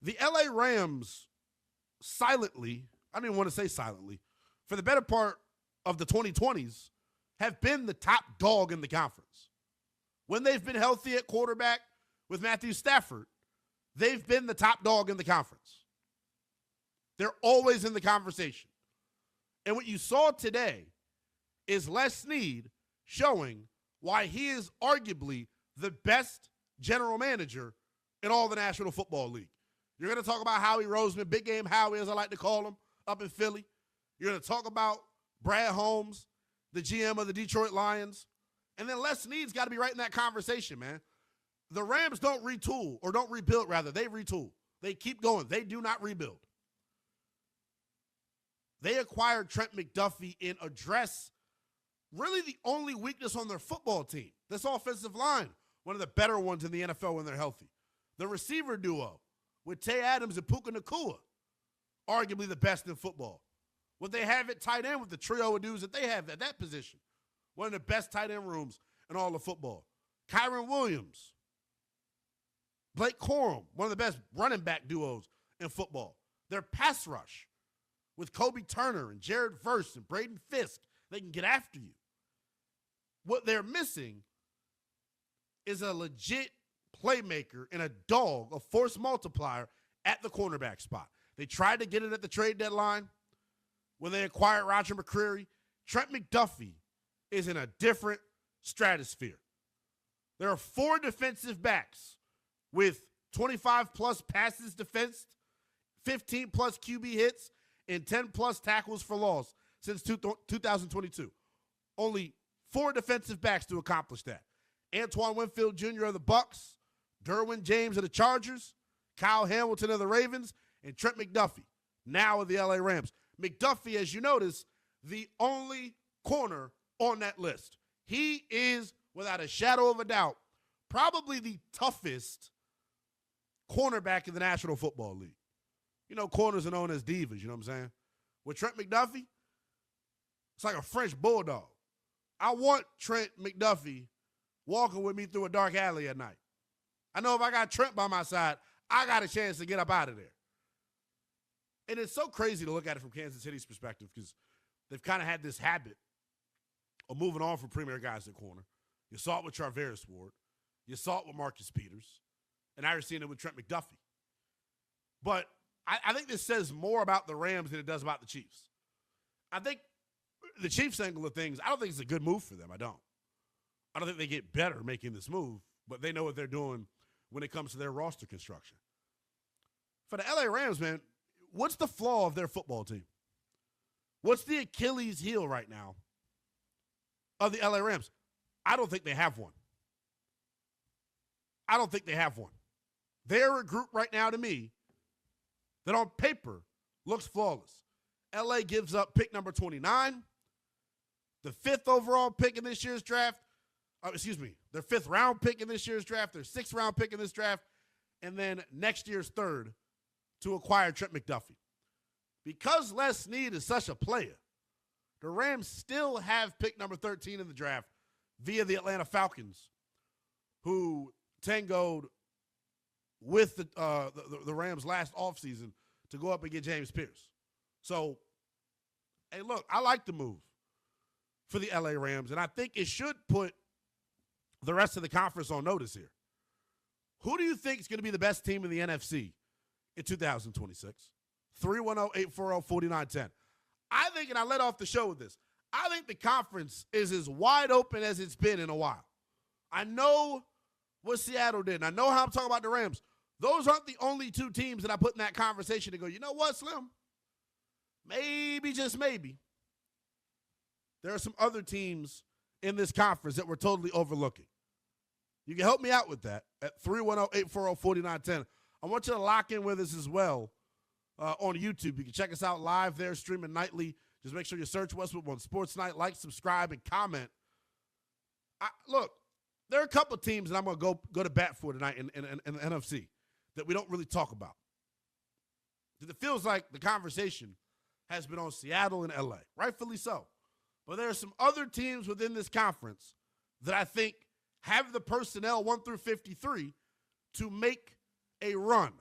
The LA Rams silently, I don't even want to say silently, for the better part of the 2020s, have been the top dog in the conference. When they've been healthy at quarterback with Matthew Stafford, they've been the top dog in the conference. They're always in the conversation. And what you saw today is Les Snead showing why he is arguably the best general manager in all the National Football League. You're going to talk about Howie Roseman, Big Game Howie, as I like to call him, up in Philly. You're going to talk about Brad Holmes, the GM of the Detroit Lions. And then Les Snead's got to be right in that conversation, man. The Rams don't retool, or don't rebuild, rather. They retool. They keep going. They do not rebuild. They acquired Trent McDuffie and address really the only weakness on their football team. This offensive line, one of the better ones in the NFL when they're healthy. The receiver duo with Tay Adams and Puka Nacua, arguably the best in football. What they have at tight end with the trio of dudes that they have at that position, one of the best tight end rooms in all of football. Kyron Williams, Blake Corum, one of the best running back duos in football. Their pass rush with Kobe Turner and Jared Verse and Braden Fisk, they can get after you. What they're missing is a legit playmaker and a dog, a force multiplier at the cornerback spot. They tried to get it at the trade deadline when they acquired Roger McCreary. Trent McDuffie is in a different stratosphere. There are 4 defensive backs with 25-plus passes defensed, 15-plus QB hits, and 10-plus tackles for loss since 2022. Only 4 defensive backs to accomplish that. Antoine Winfield Jr. of the Bucks, Derwin James of the Chargers, Kyle Hamilton of the Ravens, and Trent McDuffie, now of the LA Rams. McDuffie, as you notice, the only corner on that list. He is, without a shadow of a doubt, probably the toughest cornerback in the National Football League. You know, corners are known as divas, you know what I'm saying? With Trent McDuffie, it's like a French bulldog. I want Trent McDuffie walking with me through a dark alley at night. I know if I got Trent by my side, I got a chance to get up out of there. And it's so crazy to look at it from Kansas City's perspective because they've kind of had this habit of moving on from premier guys at corner. You saw it with Charvarius Ward. You saw it with Marcus Peters. And now you're seeing it with Trent McDuffie. But I think this says more about the Rams than it does about the Chiefs. I think the Chiefs angle of things, I don't think it's a good move for them. I don't think they get better making this move, but they know what they're doing when it comes to their roster construction. For the LA Rams, man, what's the flaw of their football team? What's the Achilles heel right now of the LA Rams? I don't think they have one. They're a group right now to me that on paper looks flawless. LA gives up pick number 29, the 5th overall pick in this year's draft. Their 5th round pick in this year's draft, their 6th round pick in this draft, and then next year's 3rd to acquire Trent McDuffie. Because Les Snead is such a player, the Rams still have pick number 13 in the draft via the Atlanta Falcons, who tangoed with the Rams last offseason to go up and get James Pierce. So, hey, look, I like the move for the LA Rams, and I think it should put the rest of the conference on notice here. Who do you think is going to be the best team in the NFC in 2026? 310-840-4910. I think, and I led off the show with this, I think the conference is as wide open as it's been in a while. I know what Seattle did, and I know how I'm talking about the Rams. Those aren't the only 2 teams that I put in that conversation to go, you know what, Slim? Maybe, just maybe, there are some other teams in this conference that we're totally overlooking. You can help me out with that at 310-840-4910. I want you to lock in with us as well on YouTube. You can check us out live there, streaming nightly. Just make sure you search Westwood One Sports Night, like, subscribe, and comment. Look, there are a couple of teams that I'm going to go to bat for tonight in the NFC that we don't really talk about. It feels like the conversation has been on Seattle and LA, rightfully so. But there are some other teams within this conference that I think have the personnel 1 through 53 to make a run.